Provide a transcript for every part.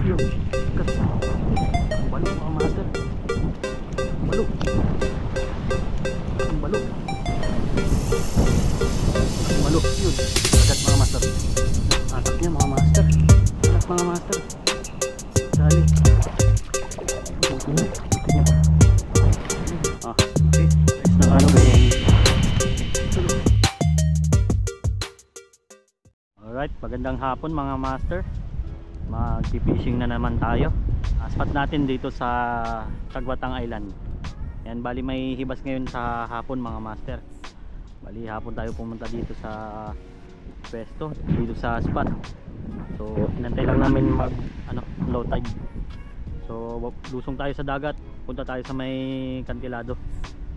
Yun. Kasi balo mga master. Balo. Balo. Balo. Yun. Agad mga master. Atak niya mga master. Atak mga master. Dali. Ito niya. Okay. Ayos na ano ba yung alright, magandang hapon mga master. Mag-fishing na naman tayo. Spot natin dito sa Caguatang Island. Yan, bali may hibas ngayon sa hapon mga master. Bali hapon tayo pumunta dito sa pwesto, dito sa spot. So inantay lang namin mag low tide. So lusong tayo sa dagat, punta tayo sa may kantilado.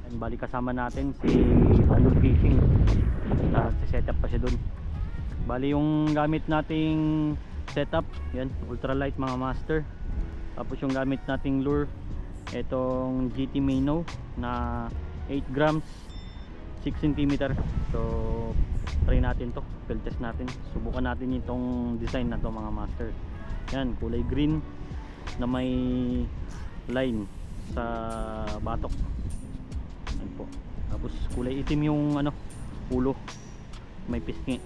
Yan, bali kasama natin si Andol Fishing. Set up pa siya dun. Bali yung gamit nating setup, yan, ultralight mga master. Tapos yung gamit nating lure, itong GT Minnow na 8 grams 6 cm. So try natin to, field test natin, subukan natin itong design na to mga master. Yan, kulay green na may line sa batok. Yan po. Tapos kulay itim yung ulo, may pisngi.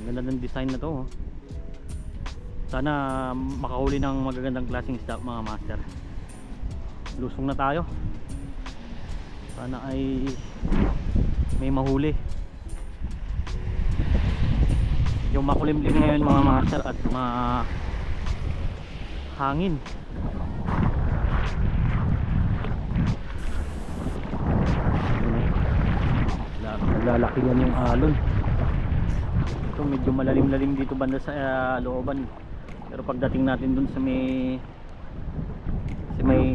Ganda ng design na to, oh. Sana makahuli ng magagandang klaseng isda mga master. Lusong na tayo. Sana ay may mahuli. Yung makulimlim ngayon mga master at hangin. Naglalaki yan yung alon. Ito medyo malalim-lalim dito banda sa looban. Pero pagdating natin dun sa may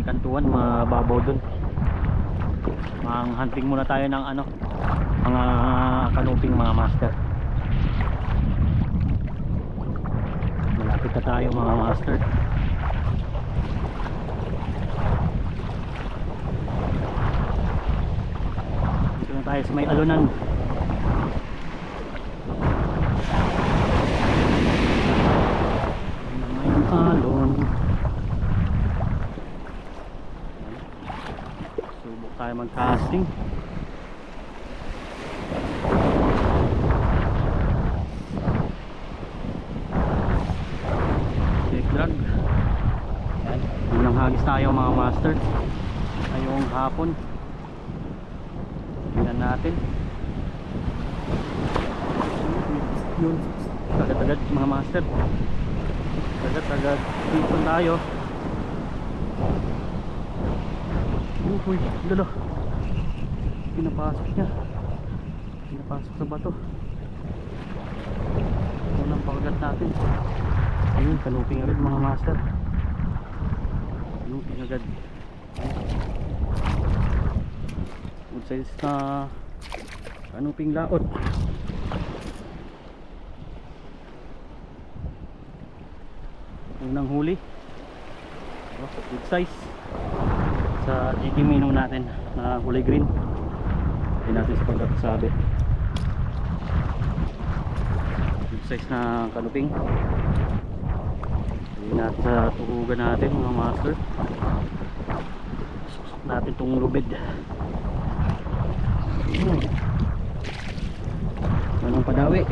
kantuan, mababaw dun. Hunting muna tayo ng mga kanuping mga master. Malapit na tayo mga master. Dito na tayo sa may alunan. Subok tayo mag-casting. Check drag. Yan, unang hagis tayo mga master ngayong hapon. Tingnan natin. Yun, agad-agad mga master, agad-agad dito tayo. Uy, lalo, pinapasok niya, pinapasok sa bato. Unang pakagat natin. Ayun, kanuping agad mga master. Kanuping agad. Good size na kanuping laot. Unang huli. Good size sa GT Minnow natin na kulay green. Hindi natin sa pagkakasabi. Good size na kanuping. Hindi natin sa tuhugan natin mga master. Susok natin itong lubid. Anong padawi?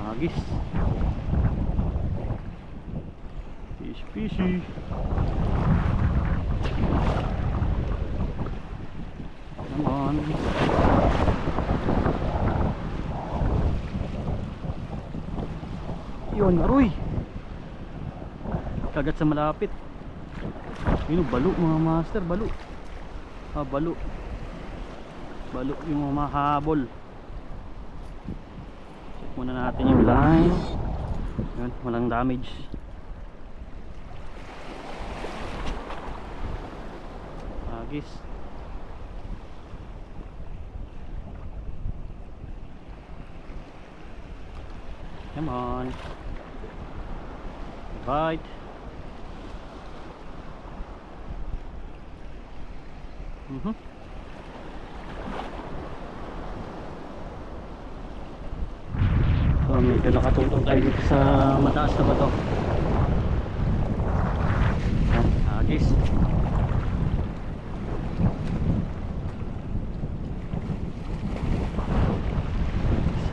Agis. Fishy. Come on. Yun, aroy. Kagat sa malapit. Yun, balo mga master, balo. Balo. Balo yung mahabol. Check muna natin yung line. Yun, walang damage. Agis. Come on. Bite. medyo nakatutong tayo dito sa mataas na bato. Agis.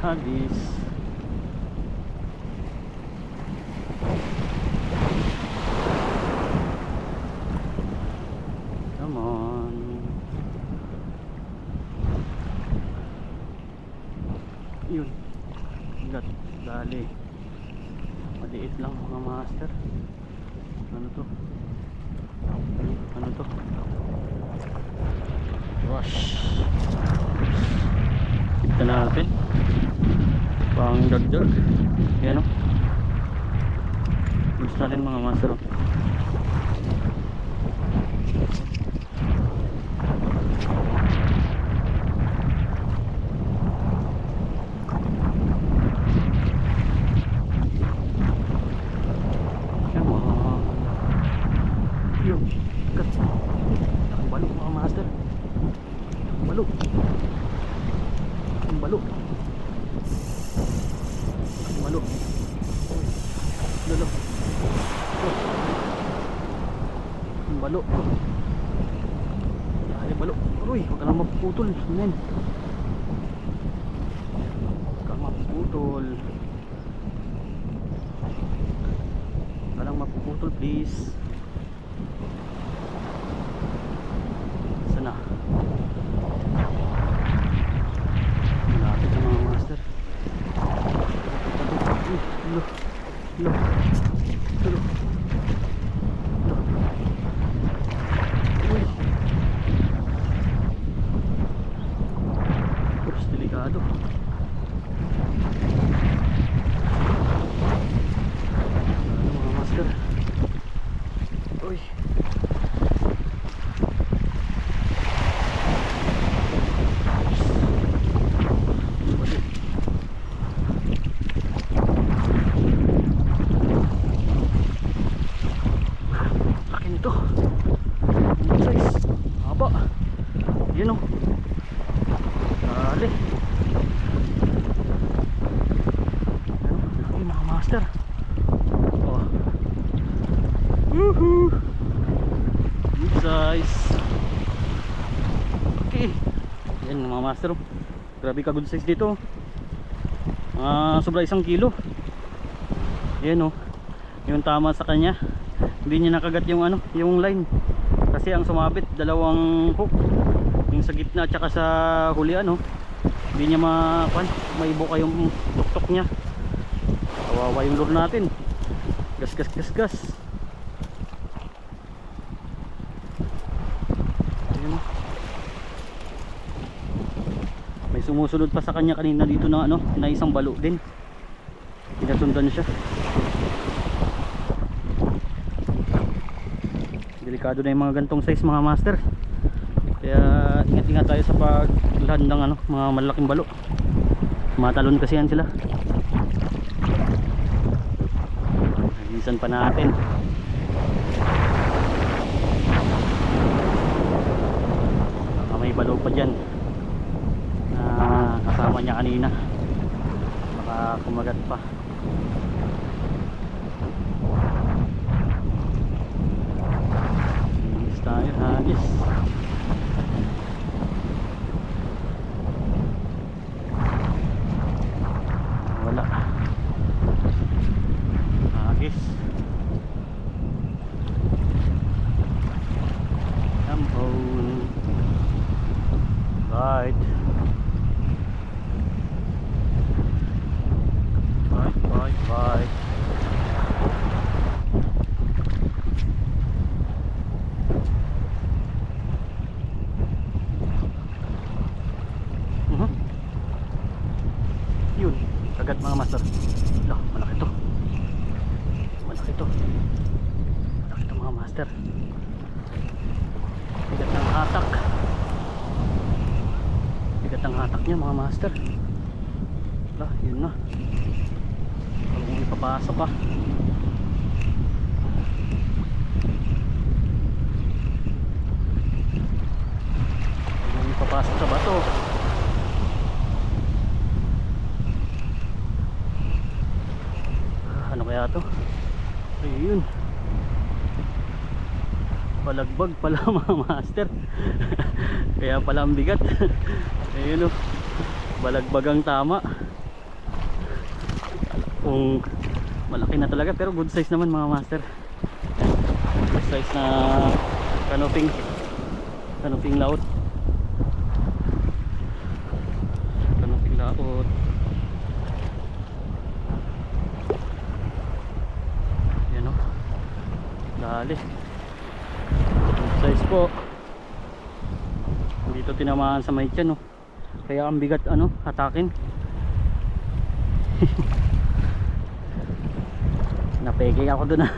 Agis. Come on. Yun. Dali. Maliit lang mga master. Ano to? Ano to? Rush. Kita natin. Pang dagdag. Yan o. Gusto natin mga master. Balo. Ay, balo. Uy, huwag ka lang mapuputol. Yan. Huwag ka mapuputol. Huwag ka lang mapuputol, please. Sana. Malapit na mga master. Lo. Lo. Lo. Delikado. Ano mga master? Uy. Laki nito. Ang size. Haba. Yan o. Dali. Master. Oh. Woohoo. Good size. Okay. Yan mga master. Grabe ka good size dito. Sobra 1 kilo. Yan oh. Yung tama sa kanya. Hindi niya nakagat yung ano, yung line. Kasi ang sumabit 2 hook. Yung sa gitna at saka sa hulian oh. Hindi niya maibuka yung tuktok niya. Kawawa yung lure natin. Gas gas gas gas. Ayun. May sumusunod pa sa kanya kanina dito na ano, na isang balo din. Pinasundan siya. Delikado na yung mga gantong size mga master. Kaya ingat-ingat tayo sa pagland ng ano, mga malaking balo. Matalon kasi yan sila. Nagisan pa natin. Baka may balo pa dyan na kasama niya kanina. Baka kumagat pa. Hagis tayo, hagis. Wala. Hagis. Come on. Right. Right. Yun, kagat mga master. Lah, malaki to. Malaki to mga master. Bigat ng hatak. Bigat ng hatak niya mga master. Lah, yun na. Huwag mong ipapasok ah. Huwag mong ipapasok sa bato. kaya to? Ayun, palagbag pala mga master. Kaya pala ang bigat. Ayun o, balagbag ang tama. Kung malaki na talaga, pero good size naman mga master. Good size na kanuping laot. Kanuping laot. Yan o, dali. Good size po. Dito tinamaan sa may tiyan, no? Kaya ang bigat hatakin. Napeke ako dun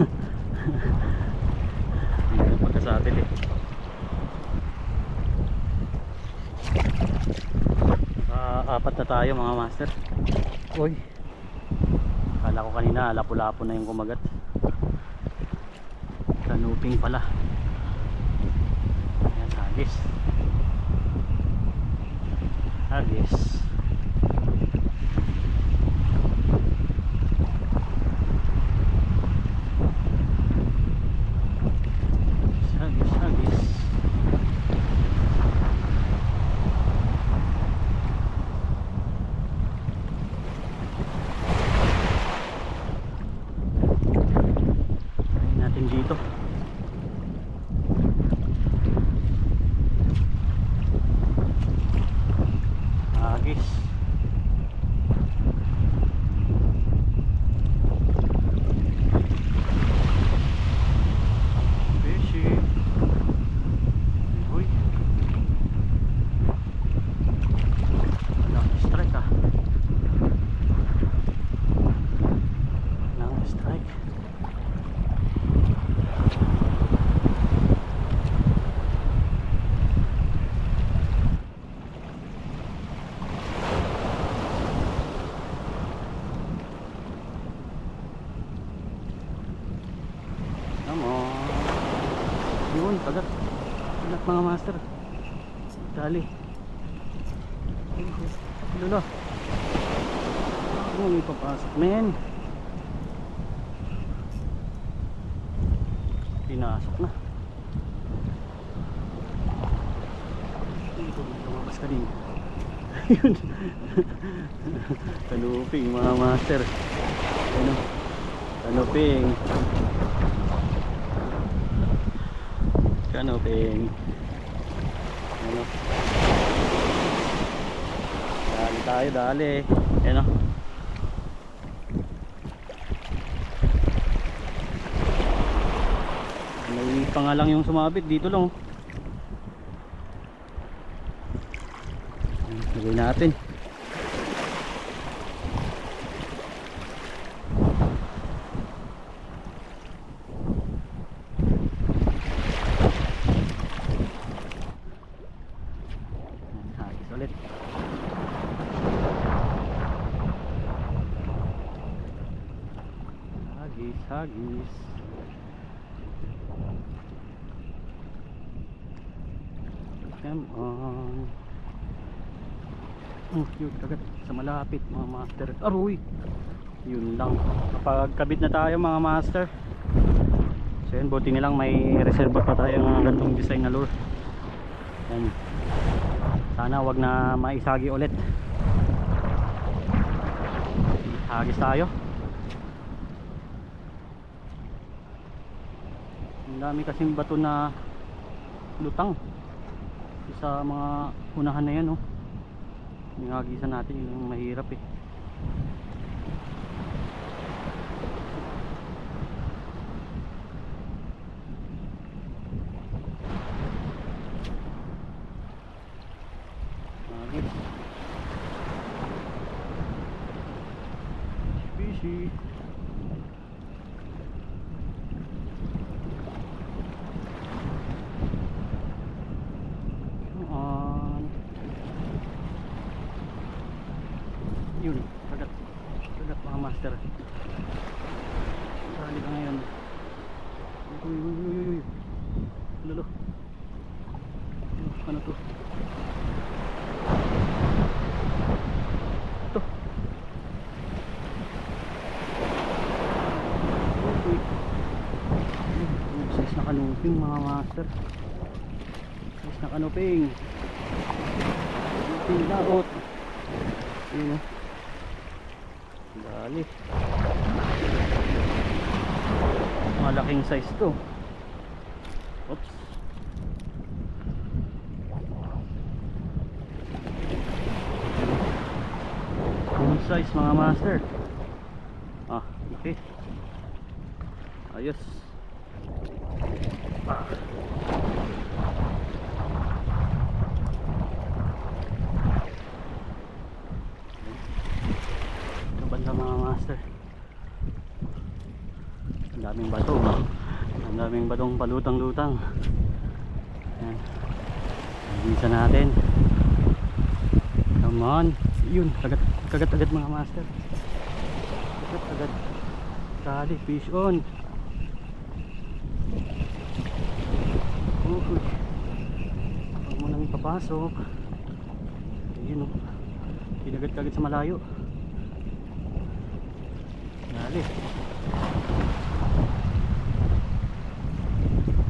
hindi ko pagkasabil apat na tayo mga master. Uy, kala ko kanina lapu-lapo na yung kumagat. Kanuping pala. Ayan, hagis. Hagis. Dito agis. Fishy. Uy, walang strike walang strike. Yun, kagat mga master. Dali. Lula. May papasok men. Pinasok na. Dito lumabas ka din. Ayun. Kanuping mga master. Kanuping. Kanuping. Dali tayo, dali. Ayan o. May pangalang yung sumabit dito lang. Lagay natin. Ulit. Hagis. Come on. Cute, kagat sa malapit mga master. Aroy, yun lang, napagkabit na tayo mga master. So yun, buti nilang may reserva pa tayo ng gantong design na lure. Yan. Sana wag na maisagi ulit. Hagis tayo. Ang dami kasing bato na lutang sa mga unahan na yan, oh. Yung hagisan natin yung mahirap eh. Fishy. Yun, kagat mga master. Sali ka ngayon. Uy. Lalo. Ano to? Ito. Kanuping mga master. Guys na kanuping. Kanuping laot. Yun o. Dali. Malaking size to. Oops. Full size mga master. Ah, okay. Ayos. Ito banda mga master. Ang daming bato. Ang daming batong palutang-lutang. Ayan. Bisa natin. Come on. Yun, kagat-kagat mga master. Kagat-kagat. Tali, fish on. Huwag mo nang ipapasok. Ayun o. Kinagat-kagat sa malayo. Dali.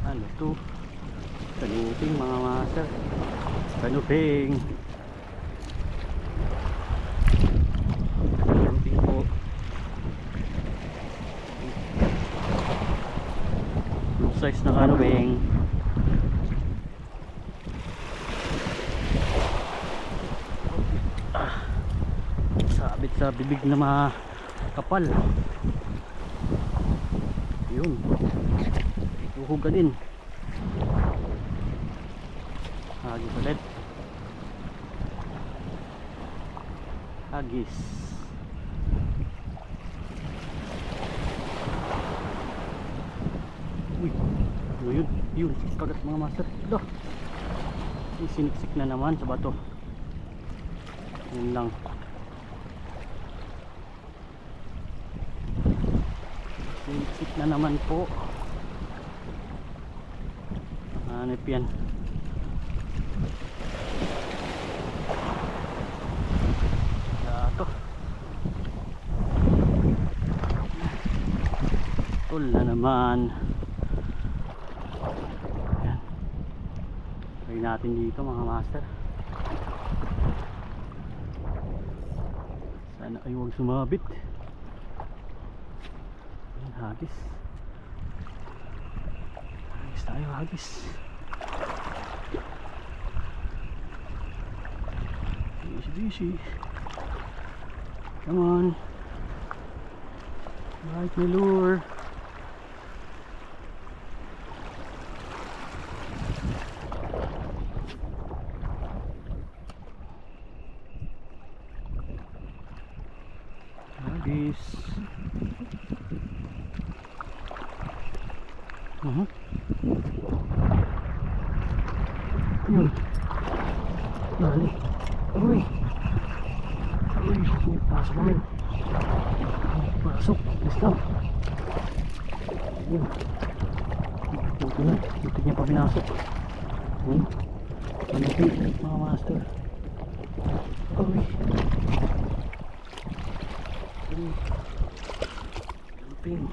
Ano to? Kanuping mga master. Kanuping. Kanuping po. Full size na kanuping. Sabit sa bibig na makapal. Yun. Uhog ka din. Hagis ulit. Hagis. Uy, ano yun? Yun, kagat mga master. Dah. Siniksik na naman sa bato. Yun lang. Siniksik na naman po. Hanip yan. Dato. Tul na naman. Ayan. Try natin dito mga master. Sana ay huwag sumabit. Ayan, hagis. Hagis tayo, hagis. Busy. Come on. Right my lure. Hagis. Yun. Dali. Uy. Pasok namin. Pasok. Basta. Yun. Buti na. Buti niya pa pinasok. Ano po mga master? Uy. Camping.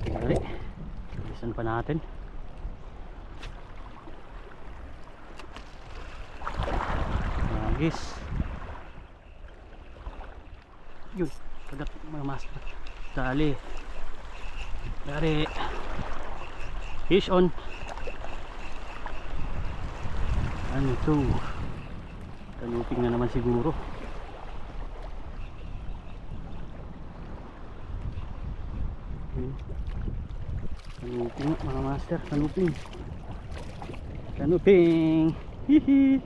Dali. Bilisan pa natin. Hagis. Yun. Kagat mga master. Dali. Dali. Fish on. Ano ito? Kanuping na naman siguro. Kanuping mga master. Kanuping. Kanuping. Hihi.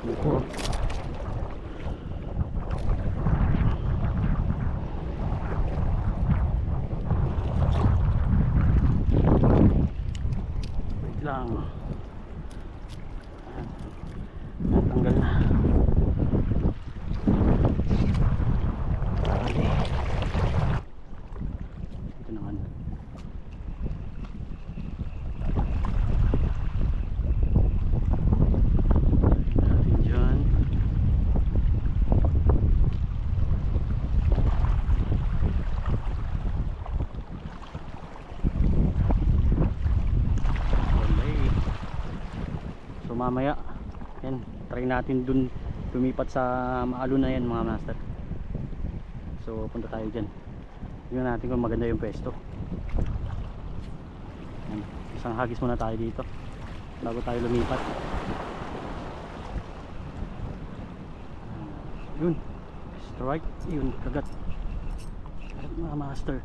Ito. Lang tanggal na. Ito naman mamaya yan, try natin dun lumipat sa maalon na yan mga master. So punta tayo dyan, tingnan natin kung maganda yung pwesto. Yan. Isang hagis muna tayo dito bago tayo lumipat. Yun, strike, yun, kagat mga master,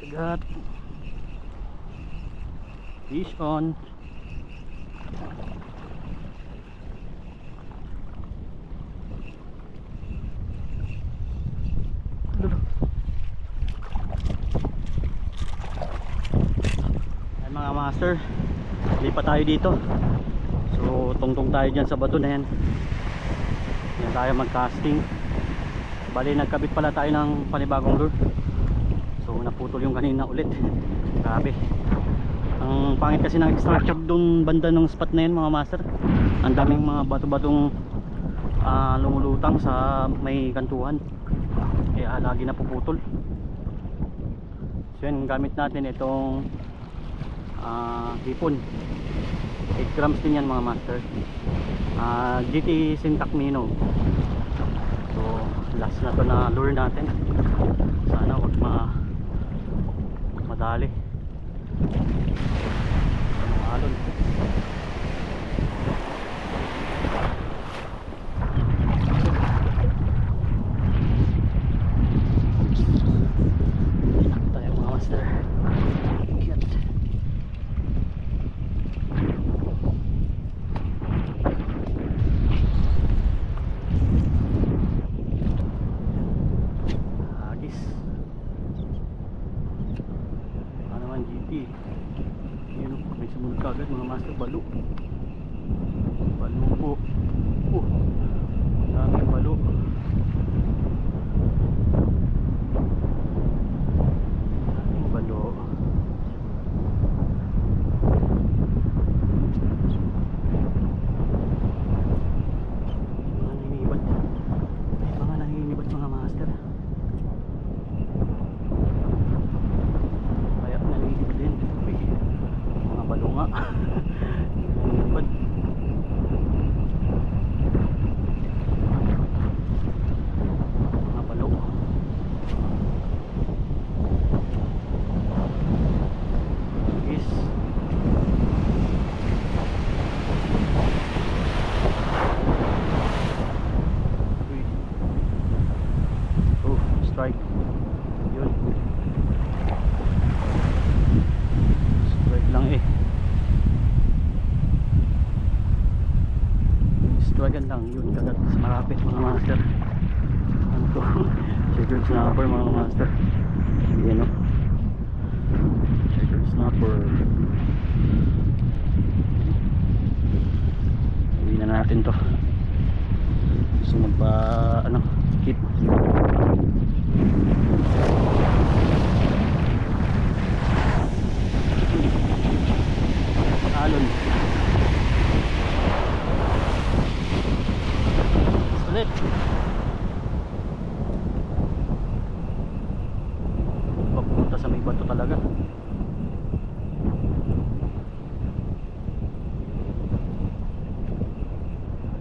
kagat, fish on. Ay mga master, lipat tayo dito. So tungtong tayo dyan sa bato na yan. Yan tayo mag casting. Bali nagkabit pala tayo ng panibagong lure. So naputol yung kanina ulit. Grabe, ang pangit kasi ng structure dun banda ng spot na yun mga master. Ang daming mga bato-batong lumulutang sa may kantuhan, kaya lagi napuputol. So yan, gamit natin itong hipon, 8 grams din yan mga master. GT Syntac Mino. So last na to na lure natin, sana wag madali alon. Tayo mga master, cute. Agis ano naman GT. Yun, may sumunod ka agad mga master. Balo po. Daming balo. Daming balo. Mga nangingibat mga master. Kaya nangingibat din. Mga balo nga. Nangingibat. Mga balo. Is oh, strike. Yun, strike lang eh. Strike lang yun, kagat sa marapit mga master. Ano to? Checkered snapper mga master. Yan o, checkered snapper. Uwi na natin to. Gusto magpa hit. Alon ulit. Papunta sa may bato talaga.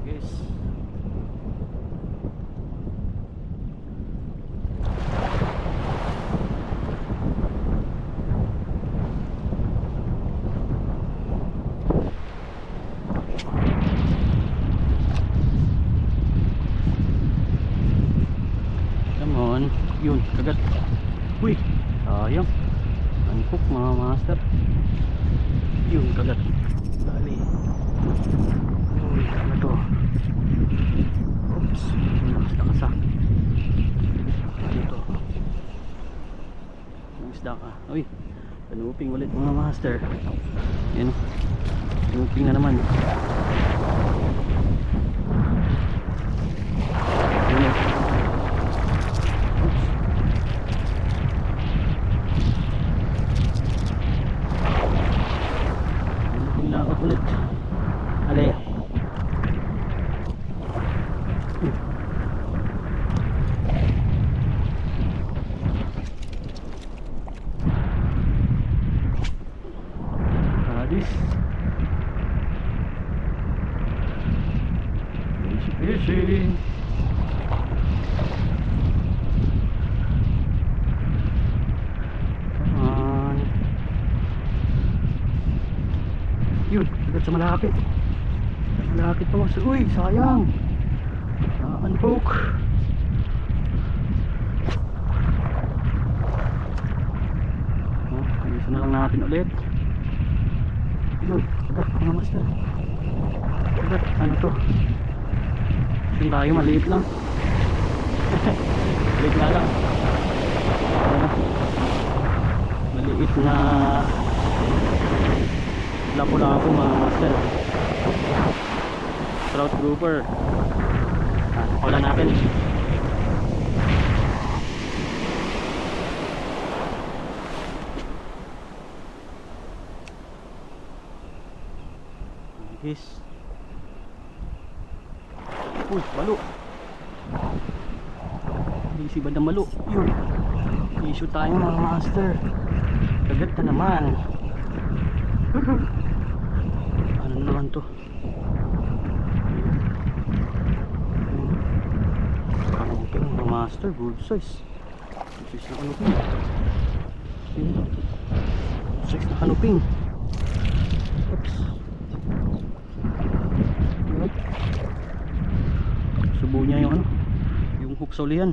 Guys, come on. Yun, kagat. Uy, sayang. Angkok mga master. Yun, kagat. Dali. Uy, ano to? Oops, nakasa. Ano to? Ang isda ka. Uy, kanuping ulit mga master. Yan, kanuping na naman. Yun, ulit. Alay. Hadis. sa malapit. Malapit pa mas. Uy, sayang. Unhook. Ayusin na lang natin ulit. Yun, agad mga master. Agad, ano to? Yung tayo maliit lang. Maliit na lang. Maliit na lapu-lapu mga master. Trout grouper. Wala natin. Nice. Uy, malo. Busy ba na malo? Yun. Issue tayo mga master. Kagat na naman. Ano na naman to? Kanuping mga master. Good size. Good size na kanuping. Good size na kanuping. Oops. Subo niya yung ano, yung hook sa ulihan.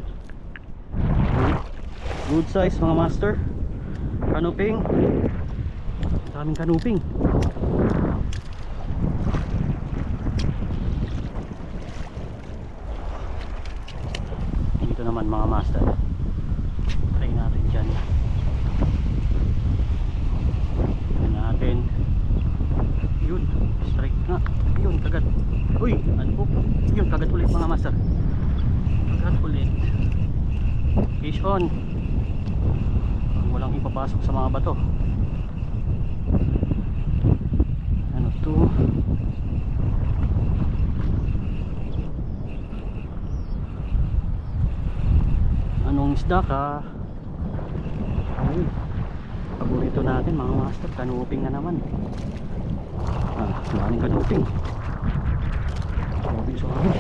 Good size mga master. Kanuping. Daming kanuping. Dito naman mga master. Try natin dyan. Try natin. Yun, strike nga. Yun, kagat. Uy, ano? Yun, kagat ulit mga master. Kagat ulit. Fish on. Walang ipapasok sa mga bato. Ano to? Anong isda ka? Ay, paborito natin mga master. Kanuping na naman. Maraming kanuping. Kanuping sorry.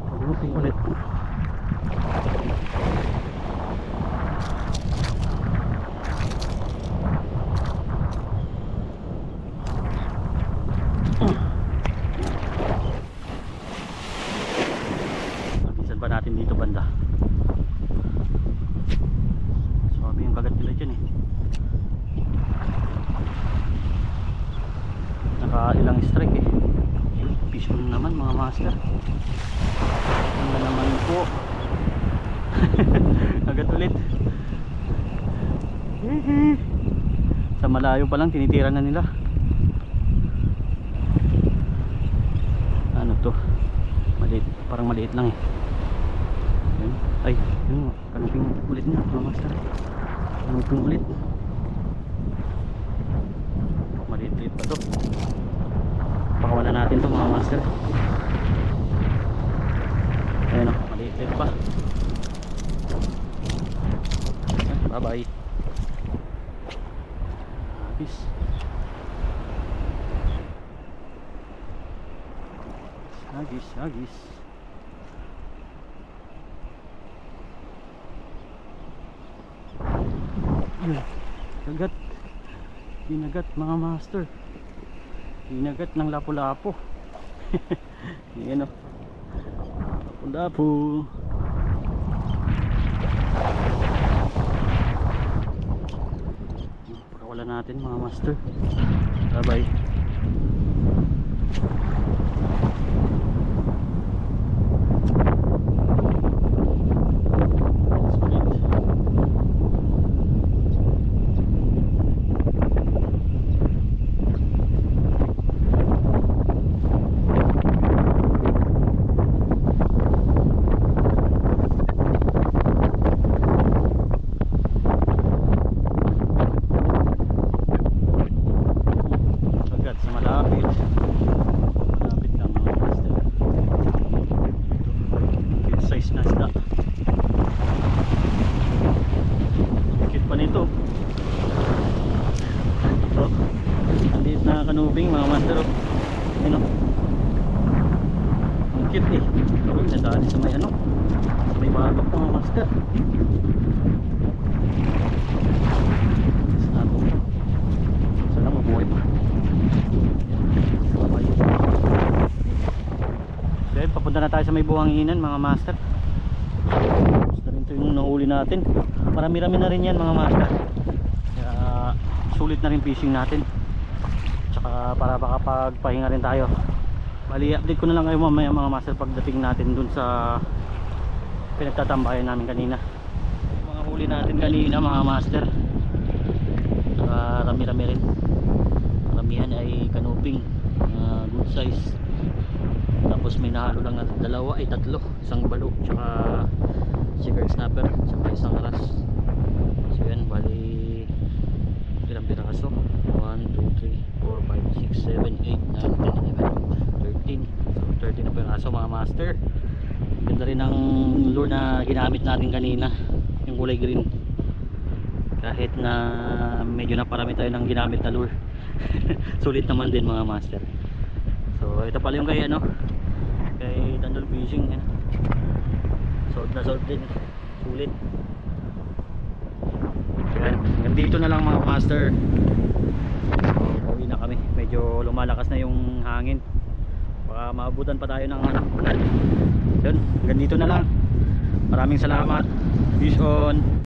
Kanuping ulit. Napisan ba natin dito banda? Sabi yung kagat nila dyan eh. Naka ilang strike eh. Fish on naman mga master. Ano naman po. Kagat ulit. Sa malayo pa lang tinitira na nila. Ano to? Maliit, parang maliit lang eh. Yun. Ay, yun, kanuping ulit na mga master. Kanuping ulit. Maliit-liit pa to. Pakawalan natin to mga master. Ayun o, maliit-liit pa. Bye bye. Habis. Hagis. Kagat. Kinagat mga master. Kinagat ng lapu-lapu. Yan o. Lapu-lapu. Pakawalan natin mga master. Bye bye. Kanuping mga master. Ano? Ang cute eh. Kawin na dali sa may ano, sa may batok mga master. Sa Okay, papunta na tayo sa may buhanginan mga master. Gusto rin ito yung nahuli natin. Marami-rami na rin yan mga master. Kaya sulit na rin fishing natin. Tsaka para makapagpahinga rin tayo. Bali, update ko na lang kayo mamaya mga master pagdating natin dun sa pinagtatambayan namin kanina. Yung mga huli natin kanina mga master, rami-rami rin. Karamihan ay kanuping, good size. Tapos may nahalo lang na tatlo, isang balo tsaka cigar snapper tsaka isang ras. So yan, bali ilang piraso? 1, 2, 3, 4, 5, 6, 7, 8, 9, 10, 11, 13. So 13 na piraso mga master. Ganda rin ang lure na ginamit natin kanina, yung kulay green. Kahit na medyo naparami tayo ng ginamit na lure sulit naman din mga master. So ito pala yung kay kay Dandol Fishing yan. Sold na sold din, sulit. Yan, hanggang dito na lang mga master. Pauwi na kami, medyo lumalakas na yung hangin, baka maabutan pa tayo ng ulan. Yun, hanggang dito na lang. Maraming salamat. Peace on.